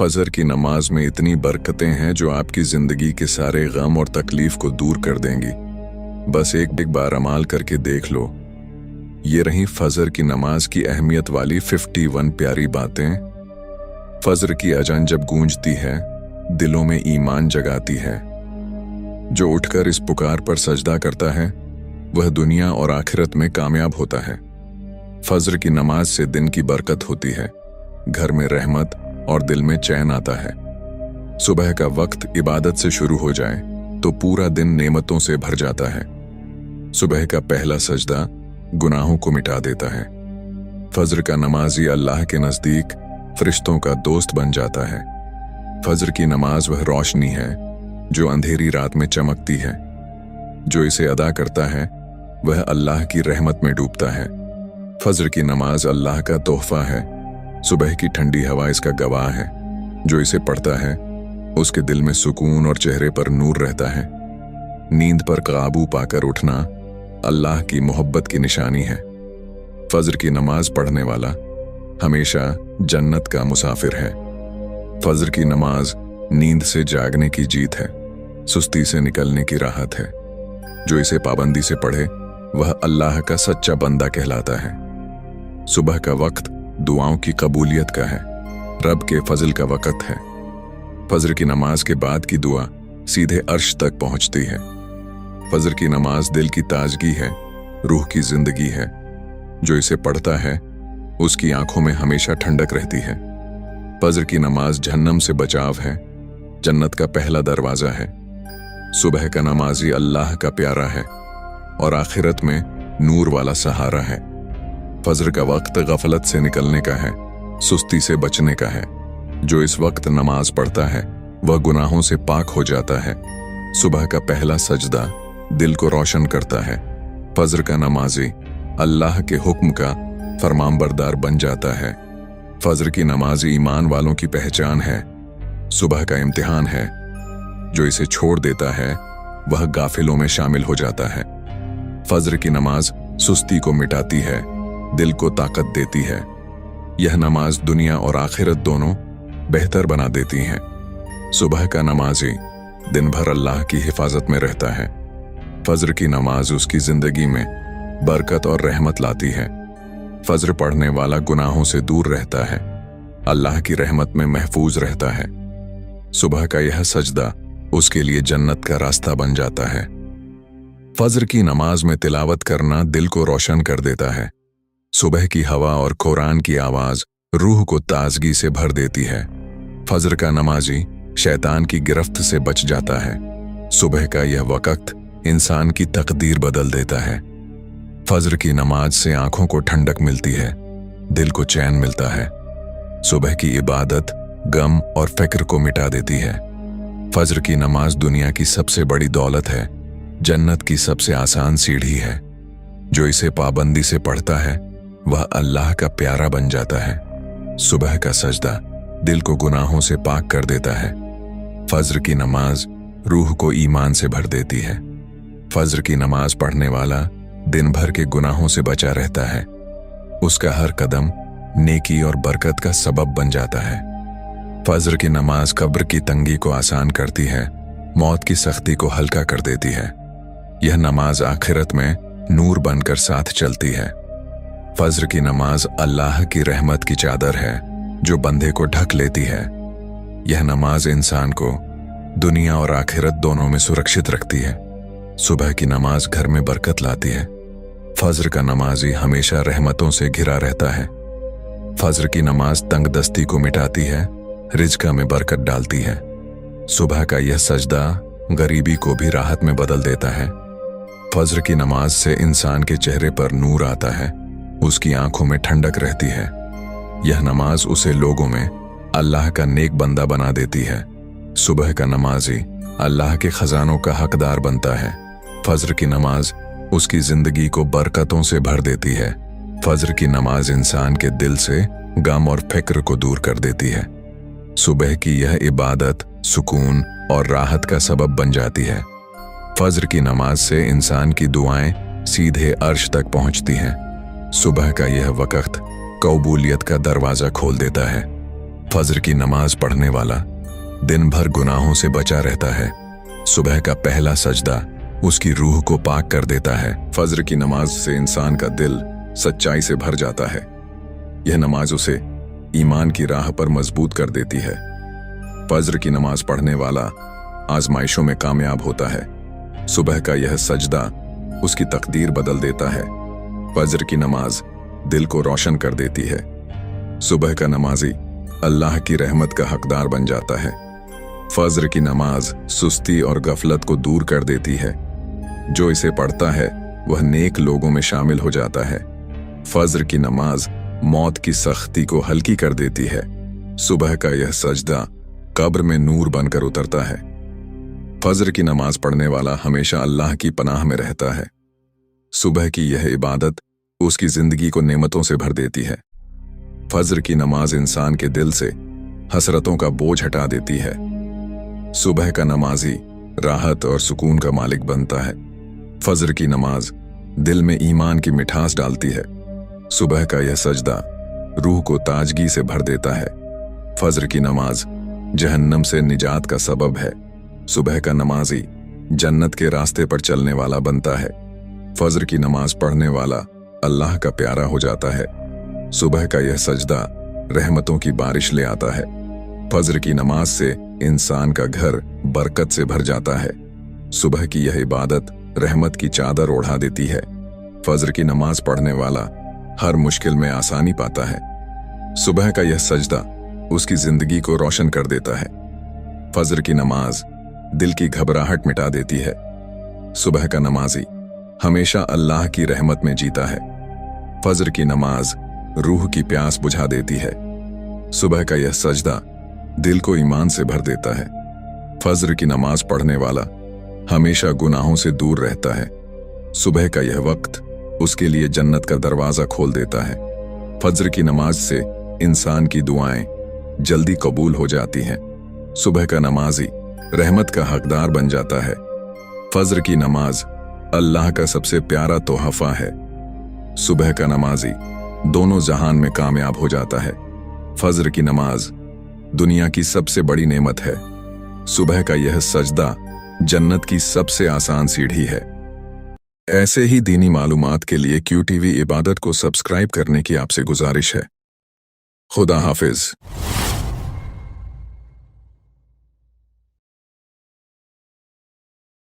फजर की नमाज में इतनी बरकतें हैं जो आपकी जिंदगी के सारे गम और तकलीफ को दूर कर देंगी। बस एक बार अमाल करके देख लो। ये रही फजर की नमाज की अहमियत वाली 51 प्यारी बातें। फजर की अजान जब गूंजती है, दिलों में ईमान जगाती है। जो उठकर इस पुकार पर सजदा करता है वह दुनिया और आखिरत में कामयाब होता है। फजर की नमाज से दिन की बरकत होती है, घर में रहमत और दिल में चैन आता है। सुबह का वक्त इबादत से शुरू हो जाए तो पूरा दिन नेमतों से भर जाता है। सुबह का पहला सजदा गुनाहों को मिटा देता है। फजर का नमाजी अल्लाह के नजदीक फरिश्तों का दोस्त बन जाता है। फजर की नमाज वह रोशनी है जो अंधेरी रात में चमकती है। जो इसे अदा करता है वह अल्लाह की रहमत में डूबता है। फजर की नमाज अल्लाह का तोहफा है। सुबह की ठंडी हवा इसका गवाह है। जो इसे पढ़ता है उसके दिल में सुकून और चेहरे पर नूर रहता है। नींद पर काबू पाकर उठना अल्लाह की मोहब्बत की निशानी है। फजर की नमाज पढ़ने वाला हमेशा जन्नत का मुसाफिर है। फजर की नमाज नींद से जागने की जीत है, सुस्ती से निकलने की राहत है। जो इसे पाबंदी से पढ़े वह अल्लाह का सच्चा बंदा कहलाता है। सुबह का वक्त दुआओं की कबूलियत का है, रब के फजल का वक्त है। फजर की नमाज के बाद की दुआ सीधे अर्श तक पहुंचती है। फजर की नमाज दिल की ताजगी है, रूह की जिंदगी है। जो इसे पढ़ता है उसकी आंखों में हमेशा ठंडक रहती है। फजर की नमाज जहन्नम से बचाव है, जन्नत का पहला दरवाजा है। सुबह का नमाजी अल्लाह का प्यारा है और आखिरत में नूर वाला सहारा है। फजर का वक्त गफलत से निकलने का है, सुस्ती से बचने का है। जो इस वक्त नमाज पढ़ता है वह गुनाहों से पाक हो जाता है। सुबह का पहला सजदा दिल को रोशन करता है। फजर का नमाजी अल्लाह के हुक्म का फरमानबरदार बन जाता है। फजर की नमाज ईमान वालों की पहचान है, सुबह का इम्तिहान है। जो इसे छोड़ देता है वह गाफिलों में शामिल हो जाता है। फजर की नमाज सुस्ती को मिटाती है, दिल को ताकत देती है। यह नमाज दुनिया और आखिरत दोनों बेहतर बना देती है। सुबह का नमाजी दिन भर अल्लाह की हिफाजत में रहता है। फजर की नमाज उसकी जिंदगी में बरकत और रहमत लाती है। फजर पढ़ने वाला गुनाहों से दूर रहता है, अल्लाह की रहमत में महफूज रहता है। सुबह का यह सजदा उसके लिए जन्नत का रास्ता बन जाता है। फजर की नमाज में तिलावत करना दिल को रोशन कर देता है। सुबह की हवा और कुरान की आवाज रूह को ताजगी से भर देती है। फजर का नमाजी शैतान की गिरफ्त से बच जाता है। सुबह का यह वक्त इंसान की तकदीर बदल देता है। फजर की नमाज से आंखों को ठंडक मिलती है, दिल को चैन मिलता है। सुबह की इबादत गम और फिक्र को मिटा देती है। फजर की नमाज दुनिया की सबसे बड़ी दौलत है, जन्नत की सबसे आसान सीढ़ी है। जो इसे पाबंदी से पढ़ता है वह अल्लाह का प्यारा बन जाता है। सुबह का सजदा दिल को गुनाहों से पाक कर देता है। फजर की नमाज रूह को ईमान से भर देती है। फजर की नमाज पढ़ने वाला दिन भर के गुनाहों से बचा रहता है। उसका हर कदम नेकी और बरकत का सबब बन जाता है। फजर की नमाज कब्र की तंगी को आसान करती है, मौत की सख्ती को हल्का कर देती है। यह नमाज आखिरत में नूर बनकर साथ चलती है। फजर की नमाज अल्लाह की रहमत की चादर है जो बंदे को ढक लेती है। यह नमाज इंसान को दुनिया और आखिरत दोनों में सुरक्षित रखती है। सुबह की नमाज घर में बरकत लाती है। फजर का नमाजी हमेशा रहमतों से घिरा रहता है। फजर की नमाज तंगदस्ती को मिटाती है, रिज़्क़ में बरकत डालती है। सुबह का यह सजदा गरीबी को भी राहत में बदल देता है। फजर की नमाज से इंसान के चेहरे पर नूर आता है, उसकी आंखों में ठंडक रहती है। यह नमाज उसे लोगों में अल्लाह का नेक बंदा बना देती है। सुबह का नमाजी अल्लाह के खजानों का हकदार बनता है। फजर की नमाज उसकी जिंदगी को बरकतों से भर देती है। फजर की नमाज इंसान के दिल से गम और फिक्र को दूर कर देती है। सुबह की यह इबादत सुकून और राहत का सबब बन जाती है। फजर की नमाज से इंसान की दुआएं सीधे अर्श तक पहुंचती हैं। सुबह का यह वक्त कबूलियत का दरवाजा खोल देता है। फजर की नमाज पढ़ने वाला दिन भर गुनाहों से बचा रहता है। सुबह का पहला सजदा उसकी रूह को पाक कर देता है। फजर की नमाज से इंसान का दिल सच्चाई से भर जाता है। यह नमाज उसे ईमान की राह पर मजबूत कर देती है। फजर की नमाज पढ़ने वाला आजमाइशों में कामयाब होता है। सुबह का यह सजदा उसकी तकदीर बदल देता है। फजर की नमाज दिल को रोशन कर देती है। सुबह का नमाजी अल्लाह की रहमत का हकदार बन जाता है। फजर की नमाज सुस्ती और गफलत को दूर कर देती है। जो इसे पढ़ता है वह नेक लोगों में शामिल हो जाता है। फजर की नमाज मौत की सख्ती को हल्की कर देती है। सुबह का यह सजदा कब्र में नूर बनकर उतरता है। फजर की नमाज पढ़ने वाला हमेशा अल्लाह की पनाह में रहता है। सुबह की यह इबादत उसकी जिंदगी को नेमतों से भर देती है। फजर की नमाज इंसान के दिल से हसरतों का बोझ हटा देती है। सुबह का नमाजी राहत और सुकून का मालिक बनता है। फजर की नमाज दिल में ईमान की मिठास डालती है। सुबह का यह सजदा रूह को ताजगी से भर देता है। फजर की नमाज जहन्नम से निजात का सबब है। सुबह का नमाजी जन्नत के रास्ते पर चलने वाला बनता है। फजर की नमाज पढ़ने वाला अल्लाह का प्यारा हो जाता है। सुबह का यह सजदा रहमतों की बारिश ले आता है। फजर की नमाज से इंसान का घर बरकत से भर जाता है। सुबह की यह इबादत रहमत की चादर ओढ़ा देती है। फजर की नमाज पढ़ने वाला हर मुश्किल में आसानी पाता है। सुबह का यह सजदा उसकी जिंदगी को रोशन कर देता है। फजर की नमाज दिल की घबराहट मिटा देती है। सुबह का नमाजी हमेशा अल्लाह की रहमत में जीता है। फजर की नमाज रूह की प्यास बुझा देती है। सुबह का यह सजदा दिल को ईमान से भर देता है। फजर की नमाज पढ़ने वाला हमेशा गुनाहों से दूर रहता है। सुबह का यह वक्त उसके लिए जन्नत का दरवाजा खोल देता है। फजर की नमाज से इंसान की दुआएं जल्दी कबूल हो जाती हैं। सुबह का नमाजी रहमत का हकदार बन जाता है। फजर की नमाज अल्लाह का सबसे प्यारा तोहफा है। सुबह का नमाजी दोनों जहान में कामयाब हो जाता है। फजर की नमाज दुनिया की सबसे बड़ी नेमत है। सुबह का यह सजदा जन्नत की सबसे आसान सीढ़ी है। ऐसे ही दीनी मालूमात के लिए QTV इबादत को सब्सक्राइब करने की आपसे गुजारिश है। खुदा हाफिज।